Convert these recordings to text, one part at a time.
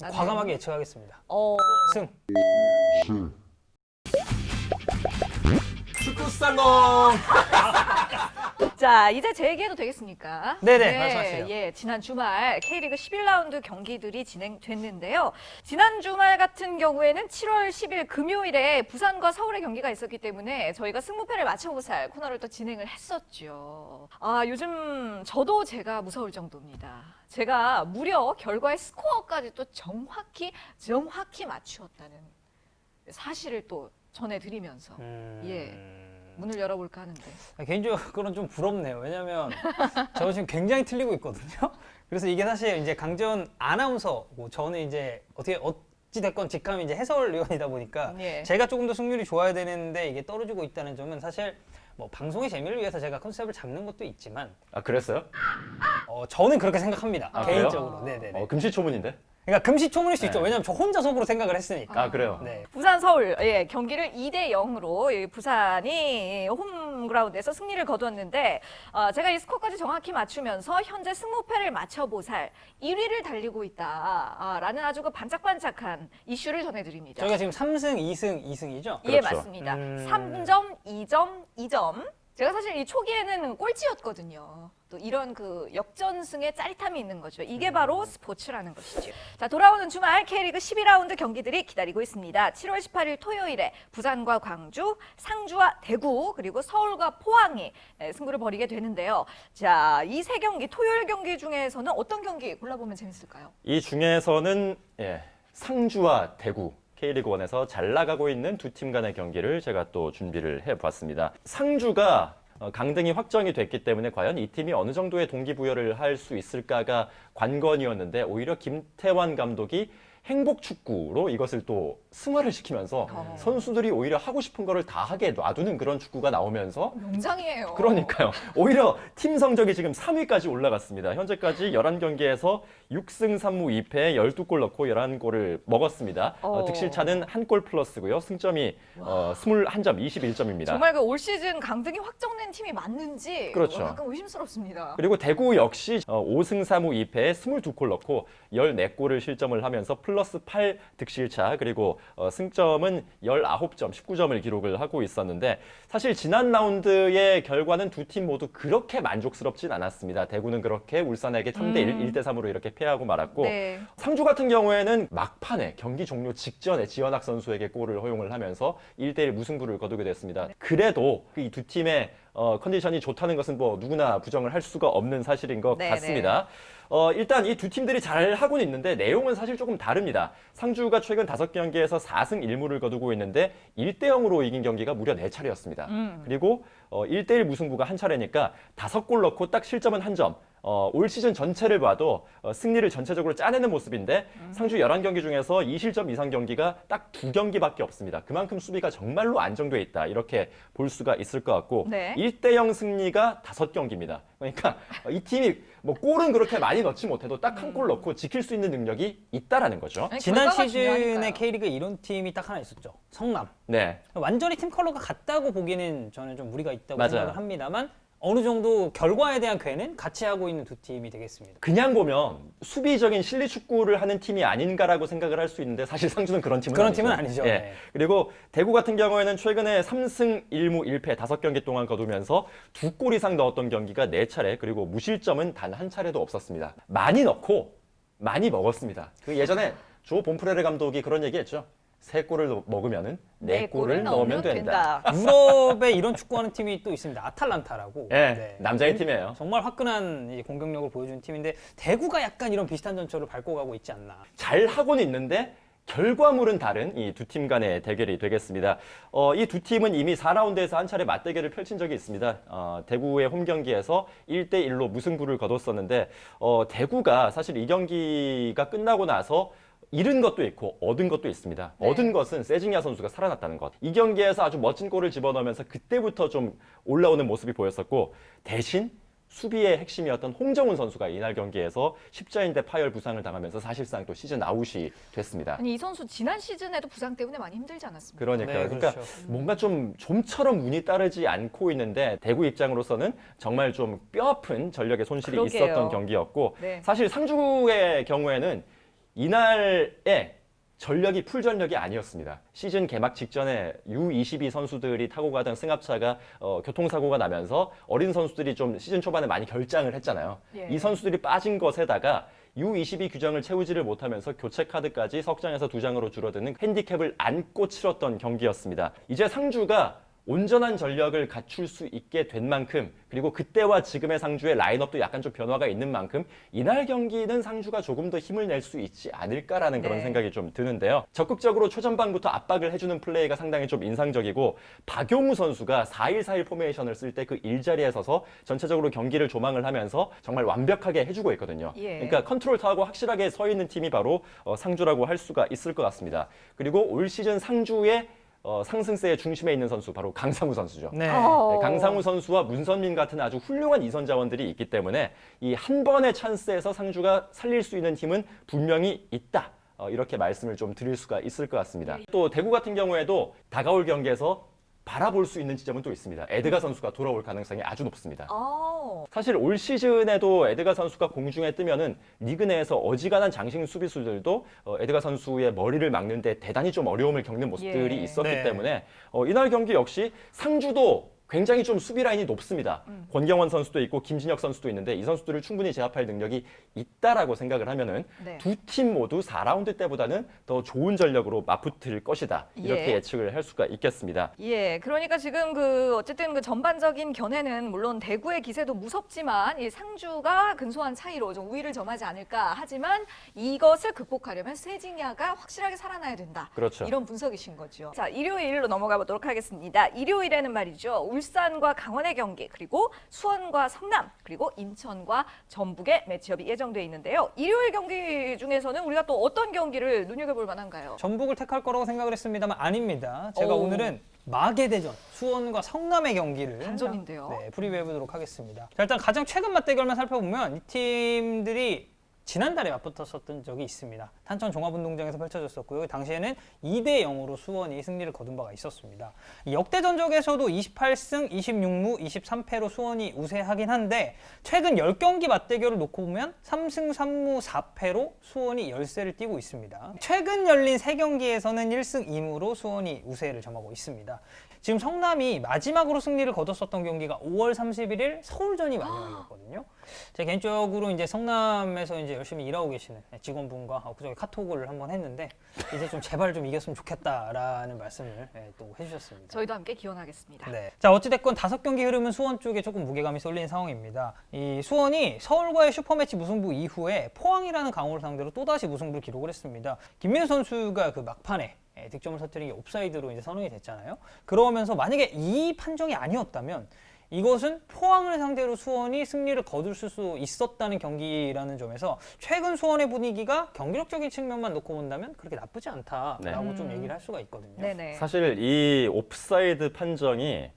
과감하게 예측하겠습니다. 승. 축구 쌍공. 자, 이제 제 얘기해도 되겠습니까? 네네, 말씀하세요. 예, 지난 주말 K리그 11라운드 경기들이 진행됐는데요. 지난 주말 같은 경우에는 7월 10일 금요일에 부산과 서울의 경기가 있었기 때문에 저희가 승부패를 맞춰보살 코너를 또 진행을 했었죠. 요즘 저도 제가 무서울 정도입니다. 제가 무려 결과의 스코어까지 또 정확히 맞추었다는 사실을 또 전해드리면서 문을 열어볼까 하는데. 개인적으로는 좀 부럽네요. 왜냐면 저 지금 굉장히 틀리고 있거든요. 그래서 이게 사실 이제 강재원 아나운서고 저는 이제 어찌 됐건 직함이 이제 해설위원이다 보니까 제가 조금 더 승률이 좋아야 되는데 이게 떨어지고 있다는 점은 사실 뭐 방송의 재미를 위해서 제가 컨셉을 잡는 것도 있지만 그랬어요? 저는 그렇게 생각합니다. 개인적으로. 그래요? 네네네. 금시초문인데? 그러니까 금시초문일 수 있죠. 네. 왜냐면 저 혼자 속으로 생각을 했으니까. 그래요? 네. 부산 서울 경기를 2대0으로 부산이 홈그라운드에서 승리를 거두었는데 제가 이 스코어까지 정확히 맞추면서 현재 승무패를 맞춰보살 1위를 달리고 있다라는 아주 그 반짝반짝한 이슈를 전해드립니다. 저희가 지금 3승, 2승, 2승이죠? 예, 그렇죠. 맞습니다. 3점, 2점, 2점. 제가 사실 이 초기에는 꼴찌였거든요. 또 이런 그 역전승의 짜릿함이 있는 거죠. 이게 바로 스포츠라는 것이죠. 자, 돌아오는 주말 K리그 12라운드 경기들이 기다리고 있습니다. 7월 18일 토요일에 부산과 광주, 상주와 대구, 그리고 서울과 포항이 승부를 벌이게 되는데요. 자, 이 세 경기, 토요일 경기 중에서는 어떤 경기 골라보면 재밌을까요? 이 중에서는 상주와 대구. K리그1에서 잘 나가고 있는 두 팀 간의 경기를 제가 또 준비를 해봤습니다. 상주가 강등이 확정이 됐기 때문에 과연 이 팀이 어느 정도의 동기부여를 할 수 있을까가 관건이었는데 오히려 김태환 감독이 행복축구로 이것을 또 승화를 시키면서 선수들이 오히려 하고 싶은 거를 다 하게 놔두는 그런 축구가 나오면서 명장이에요. 그러니까요. 오히려 팀 성적이 지금 3위까지 올라갔습니다. 현재까지 11경기에서 6승 3무 2패 12골 넣고 11골을 먹었습니다. 득실차는 1골 플러스고요. 승점이 21점, 21점입니다. 정말 그 올 시즌 강등이 확정된 팀이 맞는지 그렇죠. 약간 의심스럽습니다. 그리고 대구 역시 5승 3무 2패에 22골 넣고 14골을 실점을 하면서 플러스 8 득실차 그리고 승점은 19점, 19점을 기록을 하고 있었는데 사실 지난 라운드의 결과는 두 팀 모두 그렇게 만족스럽진 않았습니다. 대구는 그렇게 울산에게 3대1, 1대3으로 이렇게 패하고 말았고 상주 같은 경우에는 막판에 경기 종료 직전에 지현학 선수에게 골을 허용을 하면서 1대1 무승부를 거두게 됐습니다. 그래도 이 두 팀의 컨디션이 좋다는 것은 뭐 누구나 부정을 할 수가 없는 사실인 것 같습니다. 일단 이 두 팀들이 잘 하고는 있는데 내용은 사실 조금 다릅니다. 상주가 최근 5경기에서 4승 1무를 거두고 있는데 1대0으로 이긴 경기가 무려 4차례였습니다. 그리고 1대1 무승부가 한 차례니까 5골 넣고 딱 실점은 1점. 올 시즌 전체를 봐도 승리를 전체적으로 짜내는 모습인데 상주 11경기 중에서 2실점 이상 경기가 딱 2경기밖에 없습니다. 그만큼 수비가 정말로 안정돼 있다. 이렇게 볼 수가 있을 것 같고 1대0 승리가 5경기입니다. 그러니까 이 팀이 뭐 골은 그렇게 많이 넣지 못해도 딱 한 골 넣고 지킬 수 있는 능력이 있다라는 거죠. 지난 시즌에 K리그 이런 팀이 딱 하나 있었죠. 성남. 네. 완전히 팀 컬러가 같다고 보기에는 저는 좀 무리가 있다고 맞아요. 생각을 합니다만 어느 정도 결과에 대한 궤는 같이 하고 있는 두 팀이 되겠습니다. 그냥 보면 수비적인 실리 축구를 하는 팀이 아닌가라고 생각을 할 수 있는데 사실 상주는 그런 팀은 그런 아니죠. 팀은 아니죠. 네. 그리고 대구 같은 경우에는 최근에 3승 1무 1패 5경기 동안 거두면서 2골 이상 넣었던 경기가 4차례 그리고 무실점은 단 한 차례도 없었습니다. 많이 넣고 많이 먹었습니다. 그 예전에 조 본프레르 감독이 그런 얘기했죠. 3골을 먹으면은 4골을 넣으면 된다. 유럽에 이런 축구하는 팀이 또 있습니다. 아탈란타라고. 남자의 팀이에요. 정말 화끈한 이제 공격력을 보여주는 팀인데 대구가 약간 이런 비슷한 전철을 밟고 가고 있지 않나. 잘 하고는 있는데 결과물은 다른 이 두 팀 간의 대결이 되겠습니다. 이 두 팀은 이미 4라운드에서 한 차례 맞대결을 펼친 적이 있습니다. 대구의 홈 경기에서 1대1로 무승부를 거뒀었는데 대구가 사실 이 경기가 끝나고 나서 잃은 것도 있고 얻은 것도 있습니다. 얻은 것은 세징야 선수가 살아났다는 것. 이 경기에서 아주 멋진 골을 집어넣으면서 그때부터 좀 올라오는 모습이 보였었고 대신 수비의 핵심이었던 홍정훈 선수가 이날 경기에서 십자인대 파열 부상을 당하면서 사실상 또 시즌 아웃이 됐습니다. 아니 이 선수 지난 시즌에도 부상 때문에 많이 힘들지 않았습니까? 그러니까요. 네, 그러니까 뭔가 좀처럼 운이 따르지 않고 있는데 대구 입장으로서는 정말 좀 뼈아픈 전력의 손실이 있었던 경기였고 사실 상주의 경우에는 이날의 전력이 풀 전력이 아니었습니다. 시즌 개막 직전에 U22 선수들이 타고 가던 승합차가 교통사고가 나면서 어린 선수들이 좀 시즌 초반에 많이 결장을 했잖아요. 예. 이 선수들이 빠진 것에다가 U22 규정을 채우지를 못하면서 교체 카드까지 석 장에서 2장으로 줄어드는 핸디캡을 안고 치렀던 경기였습니다. 이제 상주가 온전한 전력을 갖출 수 있게 된 만큼, 그리고 그때와 지금의 상주의 라인업도 약간 좀 변화가 있는 만큼 이날 경기는 상주가 조금 더 힘을 낼 수 있지 않을까라는 그런 네. 생각이 좀 드는데요. 적극적으로 초전방부터 압박을 해주는 플레이가 상당히 좀 인상적이고, 박용우 선수가 4-1-4-1 포메이션을 쓸 때 그 일자리에 서서 전체적으로 경기를 조망을 하면서 정말 완벽하게 해주고 있거든요. 예. 그러니까 컨트롤 타워가 확실하게 서 있는 팀이 바로 상주라고 할 수가 있을 것 같습니다. 그리고 올 시즌 상주의 상승세의 중심에 있는 선수 바로 강상우 선수죠. 네. 어. 네, 강상우 선수와 문선민 같은 아주 훌륭한 이선 자원들이 있기 때문에 이 한 번의 찬스에서 상주가 살릴 수 있는 팀은 분명히 있다. 이렇게 말씀을 좀 드릴 수가 있을 것 같습니다. 또 대구 같은 경우에도 다가올 경기에서 바라볼 수 있는 지점은 또 있습니다. 에드가 선수가 돌아올 가능성이 아주 높습니다. 사실 올 시즌에도 에드가 선수가 공중에 뜨면은 리그 내에서 어지간한 장신 수비수들도 에드가 선수의 머리를 막는데 대단히 좀 어려움을 겪는 모습들이 예. 있었기 네. 때문에 이날 경기 역시 상주도 굉장히 좀 수비 라인이 높습니다. 권경원 선수도 있고 김진혁 선수도 있는데 이 선수들을 충분히 제압할 능력이 있다라고 생각을 하면은 네. 두 팀 모두 4라운드 때보다는 더 좋은 전력으로 맞붙을 것이다. 이렇게 예. 예측을 할 수가 있겠습니다. 예, 그러니까 지금 어쨌든 전반적인 견해는 물론 대구의 기세도 무섭지만 이 상주가 근소한 차이로 좀 우위를 점하지 않을까 하지만 이것을 극복하려면 세징야가 확실하게 살아나야 된다. 그렇죠. 이런 분석이신 거죠. 자, 일요일로 넘어가 보도록 하겠습니다. 일요일에는 말이죠. 울산과 강원의 경기, 그리고 수원과 성남, 그리고 인천과 전북의 매치업이 예정돼 있는데요. 일요일 경기 중에서는 우리가 또 어떤 경기를 눈여겨볼 만한가요? 전북을 택할 거라고 생각을 했습니다만 아닙니다. 제가 오. 오늘은 마계대전 수원과 성남의 경기를 반전인데요. 네, 프리뷰해 보도록 하겠습니다. 자, 일단 가장 최근 맞대결만 살펴보면 이 팀들이 지난달에 맞붙었었던 적이 있습니다. 탄천 종합운동장에서 펼쳐졌었고요. 당시에는 2대0으로 수원이 승리를 거둔 바가 있었습니다. 이 역대 전적에서도 28승 26무 23패로 수원이 우세하긴 한데 최근 10경기 맞대결을 놓고 보면 3승 3무 4패로 수원이 열세를 띄고 있습니다. 최근 열린 3경기에서는 1승 2무로 수원이 우세를 점하고 있습니다. 지금 성남이 마지막으로 승리를 거뒀었던 경기가 5월 31일 서울전이 마지막이었거든요. 제가 개인적으로 이제 성남에서 이제 열심히 일하고 계시는 직원분과 그저께 카톡을 한번 했는데 이제 좀 제발 좀 이겼으면 좋겠다라는 말씀을 또 해주셨습니다. 저희도 함께 기원하겠습니다. 네. 자, 어찌됐건 5경기 흐름은 수원 쪽에 조금 무게감이 쏠린 상황입니다. 이 수원이 서울과의 슈퍼매치 무승부 이후에 포항이라는 강호를 상대로 또다시 무승부를 기록을 했습니다. 김민수 선수가 그 막판에 득점을 터뜨린 게 옵사이드로 이제 선언이 됐잖아요. 그러면서 만약에 이 판정이 아니었다면 이것은 포항을 상대로 수원이 승리를 거둘 수 있었다는 경기라는 점에서 최근 수원의 분위기가 경기력적인 측면만 놓고 본다면 그렇게 나쁘지 않다라고 네. 좀 얘기를 할 수가 있거든요. 네네. 사실 이 옵사이드 판정이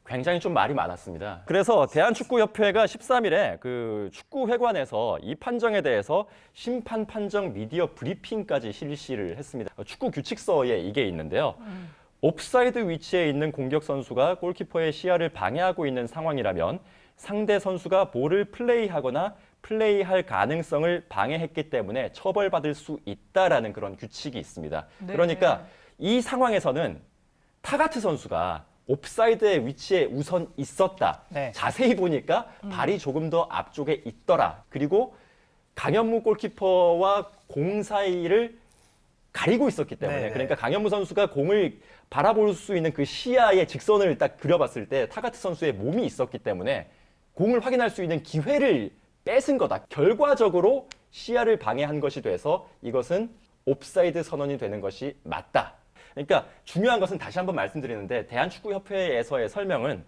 굉장히 좀 말이 많았습니다. 그래서 대한축구협회가 13일에 그 축구회관에서 이 판정에 대해서 심판 판정 미디어 브리핑까지 실시를 했습니다. 축구 규칙서에 이게 있는데요. 옵사이드 위치에 있는 공격 선수가 골키퍼의 시야를 방해하고 있는 상황이라면 상대 선수가 볼을 플레이하거나 플레이할 가능성을 방해했기 때문에 처벌받을 수 있다라는 그런 규칙이 있습니다. 네. 그러니까 이 상황에서는 타가트 선수가 옵사이드의 위치에 우선 있었다. 네. 자세히 보니까 발이 조금 더 앞쪽에 있더라. 그리고 강현무 골키퍼와 공 사이를 가리고 있었기 때문에 네네. 그러니까 강현무 선수가 공을 바라볼 수 있는 그 시야의 직선을 딱 그려봤을 때 타가트 선수의 몸이 있었기 때문에 공을 확인할 수 있는 기회를 뺏은 거다. 결과적으로 시야를 방해한 것이 돼서 이것은 옵사이드 선언이 되는 것이 맞다. 그러니까 중요한 것은 다시 한번 말씀드리는데 대한축구협회에서의 설명은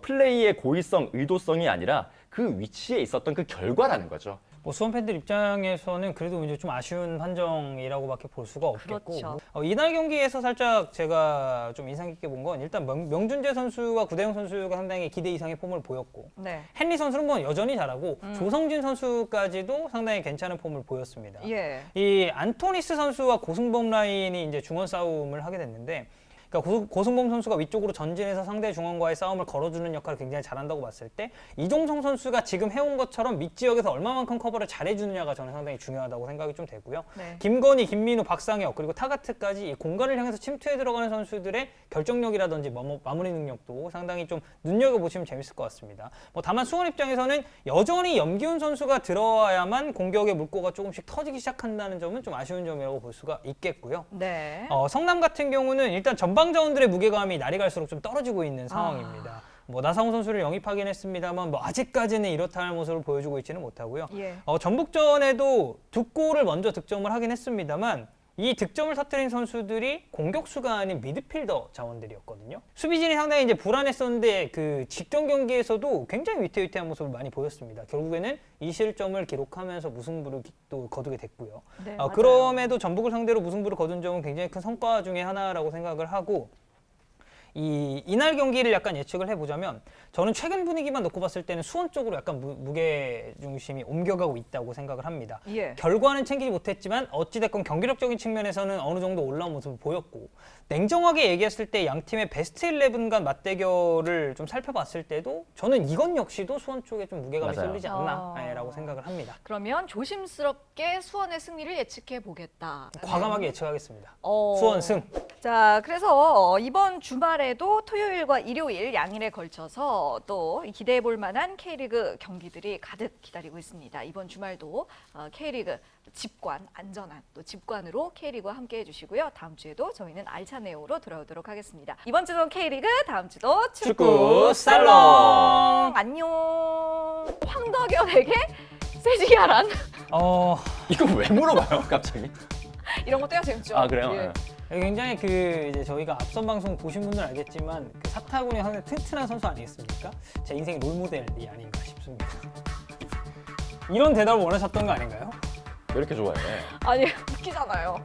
플레이의 고의성, 의도성이 아니라 그 위치에 있었던 그 결과라는 거죠. 뭐 수원 팬들 입장에서는 그래도 이제 좀 아쉬운 판정이라고밖에 볼 수가 없겠고 그렇죠. 이날 경기에서 살짝 제가 좀 인상 깊게 본 건 일단 명준재 선수와 구대영 선수가 상당히 기대 이상의 폼을 보였고 네. 헨리 선수는 뭐 여전히 잘하고 조성진 선수까지도 상당히 괜찮은 폼을 보였습니다. 예. 이 안토니스 선수와 고승범 라인이 이제 중원 싸움을 하게 됐는데 그러니까 고승범 선수가 위쪽으로 전진해서 상대 중원과의 싸움을 걸어주는 역할을 굉장히 잘한다고 봤을 때 이종성 선수가 지금 해온 것처럼 밑지역에서 얼마만큼 커버를 잘해주느냐가 저는 상당히 중요하다고 생각이 좀 되고요. 네. 김건희, 김민우, 박상혁 그리고 타가트까지 이 공간을 향해서 침투해 들어가는 선수들의 결정력이라든지 마무리 능력도 상당히 좀 눈여겨보시면 재밌을 것 같습니다. 다만 수원 입장에서는 여전히 염기훈 선수가 들어와야만 공격의 물꼬가 조금씩 터지기 시작한다는 점은 좀 아쉬운 점이라고 볼 수가 있겠고요. 네. 성남 같은 경우는 일단 전방 자원들의 무게감이 날이 갈수록 좀 떨어지고 있는 상황입니다. 나상호 선수를 영입하긴 했습니다만 아직까지는 이렇다 할 모습을 보여주고 있지는 못하고요. 예. 전북전에도 2골을 먼저 득점을 하긴 했습니다만 이 득점을 터뜨린 선수들이 공격수가 아닌 미드필더 자원들이었거든요. 수비진이 상당히 이제 불안했었는데 그 직전 경기에서도 굉장히 위태위태한 모습을 많이 보였습니다. 결국에는 2실점을 기록하면서 무승부를 또 거두게 됐고요. 네, 그럼에도 전북을 상대로 무승부를 거둔 점은 굉장히 큰 성과 중에 하나라고 생각을 하고 이날 경기를 약간 예측을 해보자면 저는 최근 분위기만 놓고 봤을 때는 수원 쪽으로 약간 무게 중심이 옮겨가고 있다고 생각을 합니다. 예. 결과는 챙기지 못했지만 어찌됐건 경기력적인 측면에서는 어느 정도 올라온 모습을 보였고 냉정하게 얘기했을 때 양 팀의 베스트 11 간 맞대결을 좀 살펴봤을 때도 저는 이건 역시도 수원 쪽에 좀 무게감이 맞아요. 쏠리지 않나라고 생각을 합니다. 그러면 조심스럽게 수원의 승리를 예측해 보겠다. 과감하게 예측하겠습니다. 어. 수원 승. 자, 그래서 이번 주말에도 토요일과 일요일 양일에 걸쳐서 또 기대해 볼 만한 K리그 경기들이 가득 기다리고 있습니다. 이번 주말도 K리그 집관, 안전한 또 집관으로 K리그와 함께 해주시고요. 다음 주에도 저희는 알찬 내용으로 돌아오도록 하겠습니다. 이번 주도 K리그, 다음 주도 축구 살롱. 안녕. 황덕연에게 세지야란 이거 왜 물어봐요, 갑자기? 이런 것도 해야 재밌죠. 아, 그래요? 예. 굉장히 이제 저희가 앞선 방송 보신 분들은 알겠지만 사타구니 상당히 튼튼한 선수 아니겠습니까? 제 인생 롤모델이 아닌가 싶습니다. 이런 대답을 원하셨던 거 아닌가요? 왜 이렇게 좋아해? 아니 웃기잖아요.